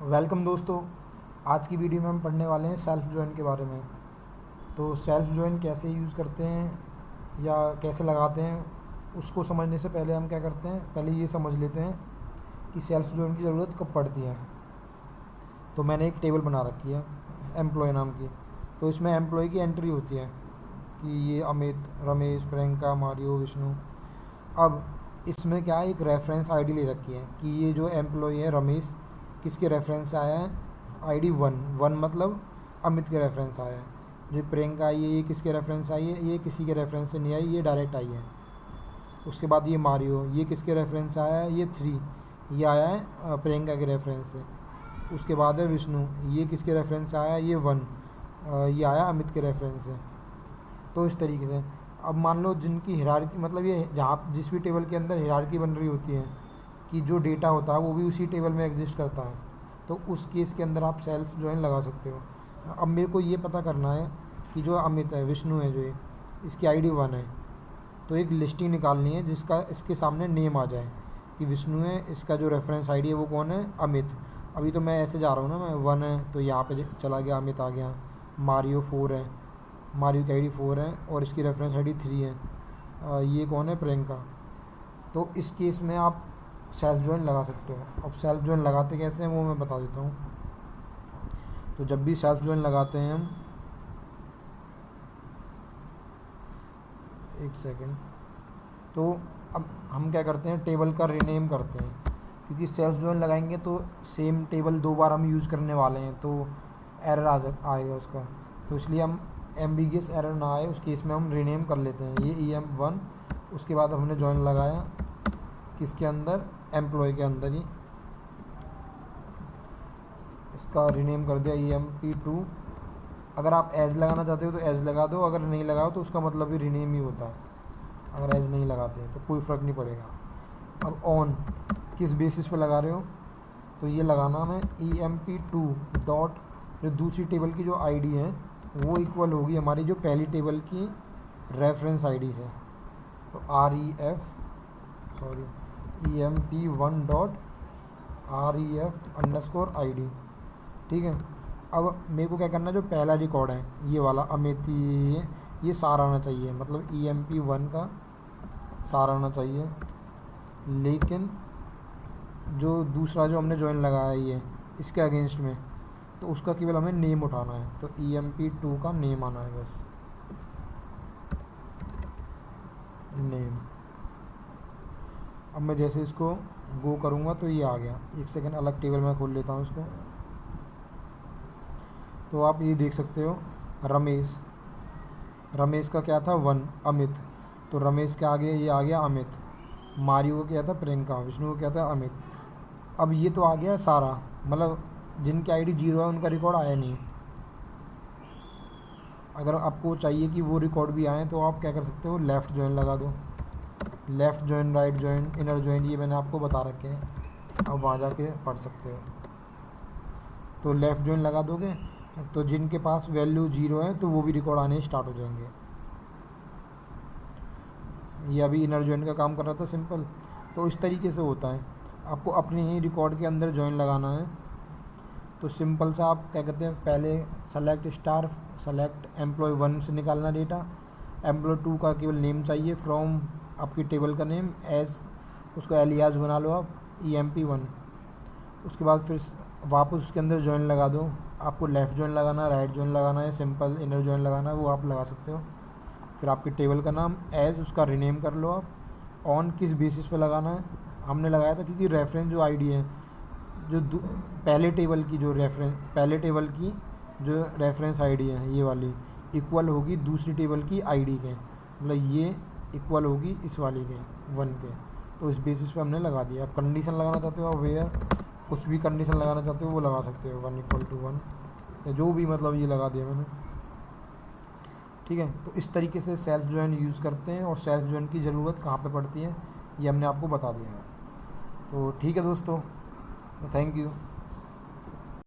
Welcome दोस्तों। आज की वीडियो में हम पढ़ने वाले हैं सेल्फ जॉइन के बारे में। तो सेल्फ जॉइन कैसे यूज़ करते हैं या कैसे लगाते हैं, उसको समझने से पहले हम क्या करते हैं, पहले ये समझ लेते हैं कि सेल्फ जॉइन की ज़रूरत कब पड़ती है। तो मैंने एक टेबल बना रखी है एम्प्लॉय नाम की। तो इसमें एम्प्लॉय की एंट्री होती है कि ये अमित, रमेश, प्रियंका, मारियो, विष्णु। अब इसमें क्या है, एक रेफरेंस आईडी ले रखी है कि ये जो एम्प्लॉय है रमेश, किसके रेफरेंस से आया है, आईडी वन मतलब अमित के रेफरेंस आया है। जो प्रियंका आई है ये किसके रेफरेंस आई है, ये किसी के रेफरेंस से नहीं आई, ये डायरेक्ट आई है। उसके बाद ये मारियो, ये किसके रेफरेंस से आया है, ये 3, ये आया है प्रियंका के रेफरेंस से। उसके बाद है विष्णु, ये किसके रेफरेंस से आया है, ये 1, ये आया अमित के रेफरेंस से। तो इस तरीके से अब मान लो जिनकी हिरार्की, मतलब ये जहाँ जिस भी टेबल के अंदर हिरार्की बन रही होती है कि जो डेटा होता है वो भी उसी टेबल में एग्जिस्ट करता है, तो उस केस के अंदर आप सेल्फ जॉइन लगा सकते हो। अब मेरे को ये पता करना है कि जो अमित है, विष्णु है, जो ये इसकी आईडी 1 है, तो एक लिस्टिंग निकालनी है जिसका इसके सामने नेम आ जाए कि विष्णु है, इसका जो रेफरेंस आईडी है वो कौन है, अमित। अभी तो मैं ऐसे जा रहा हूँ ना, मैं 1 है तो यहाँ पे चला गया, अमित आ गया। मारियो 4 है, मारियो की आईडी 4 है और इसकी रेफरेंस आईडी 3 है। ये कौन है, प्रियंका। तो इस केस में आप सेल्फ जॉइन लगा सकते हो। अब सेल्फ जॉइन लगाते कैसे हैं वो मैं बता देता हूँ। तो जब भी सेल्फ जॉइन लगाते हैं हम, एक सेकेंड, तो अब हम क्या करते हैं, टेबल का रीनेम करते हैं, क्योंकि सेल्फ जॉइन लगाएंगे तो सेम टेबल 2 बार हम यूज़ करने वाले हैं तो एरर आएगा उसका। तो इसलिए हम एम्बिगियस एरर ना आए उस केस में हम रीनेम कर लेते हैं। ये EM1, उसके बाद हमने जॉइन लगाया किसके अंदर, एम्प्लॉय के अंदर ही, इसका रीनेम कर दिया EMP2। अगर आप एज लगाना चाहते हो तो एज लगा दो, अगर नहीं लगाओ तो उसका मतलब भी रीनेम ही होता है। अगर एज नहीं लगाते हैं तो कोई फ़र्क नहीं पड़ेगा। अब ऑन किस बेसिस पे लगा रहे हो, तो ये लगाना हमें EMP2 डॉट, जो दूसरी टेबल की जो आईडी है वो इक्वल होगी हमारी जो पहली टेबल की रेफरेंस आईडी से। तो EMP1 डॉट REF_ID। ठीक है। अब मेरे को क्या करना है, जो पहला रिकॉर्ड है ये वाला अमित, ये सारा आना चाहिए, मतलब EMP1 का सारा आना चाहिए। लेकिन जो दूसरा जो हमने जॉइन लगाया है ये इसके अगेंस्ट में, तो उसका केवल हमें नेम उठाना है। तो EMP2 का नेम आना है, बस नेम। अब मैं जैसे इसको गो करूँगा तो ये आ गया। एक सेकेंड, अलग टेबल में खोल लेता हूँ इसको। तो आप ये देख सकते हो, रमेश का क्या था 1, अमित, तो रमेश के आगे ये आ गया अमित। मारियो को क्या था, प्रियंका। विष्णु को क्या था, अमित। अब ये तो आ गया सारा, मतलब जिनकी आईडी 0 है उनका रिकॉर्ड आया नहीं। अगर आपको चाहिए कि वो रिकॉर्ड भी आए तो आप क्या कर सकते हो, लेफ़्ट जॉइन लगा दो। Left join, right join, inner join, ये मैंने आपको बता रखे हैं, अब वहाँ जाके पढ़ सकते हो। तो लेफ़्ट जॉइन लगा दोगे तो जिनके पास वैल्यू 0 है तो वो भी रिकॉर्ड आने स्टार्ट हो जाएंगे। ये अभी इनर जॉइन का काम कर रहा था, सिंपल। तो इस तरीके से होता है, आपको अपने ही रिकॉर्ड के अंदर जॉइन लगाना है। तो सिंपल सा आप क्या कहते हैं, पहले सेलेक्ट एम्प्लॉय 1 से निकालना डेटा, एम्प्लॉय 2 का केवल नेम चाहिए फ्रॉम आपकी टेबल का नेम, एज उसका एलियास बना लो आप EMP1। उसके बाद फिर वापस उसके अंदर जॉइन लगा दो। आपको लेफ़्ट जॉइन लगाना, राइट जॉइन लगाना है, सिंपल इनर जॉइन लगाना है, वो आप लगा सकते हो। फिर आपकी टेबल का नाम एज, उसका रीनेम कर लो आप। ऑन किस बेसिस पे लगाना है, हमने लगाया था क्योंकि रेफरेंस जो आईडी है, जो पहले टेबल की जो रेफरेंस आईडी है ये वाली, इक्वल होगी दूसरी टेबल की आईडी के, मतलब ये इक्वल होगी इस वाली के 1 के। तो इस बेसिस पे हमने लगा दिया। आप कंडीशन लगाना चाहते हो, वेयर कुछ भी कंडीशन लगाना चाहते हो वो लगा सकते हो, 1 = 1 या जो भी, मतलब ये लगा दिया मैंने। ठीक है। तो इस तरीके से सेल्फ जॉइन यूज़ करते हैं, और सेल्फ जॉइन की ज़रूरत कहाँ पे पड़ती है ये हमने आपको बता दिया है। तो ठीक है दोस्तों, थैंक यू।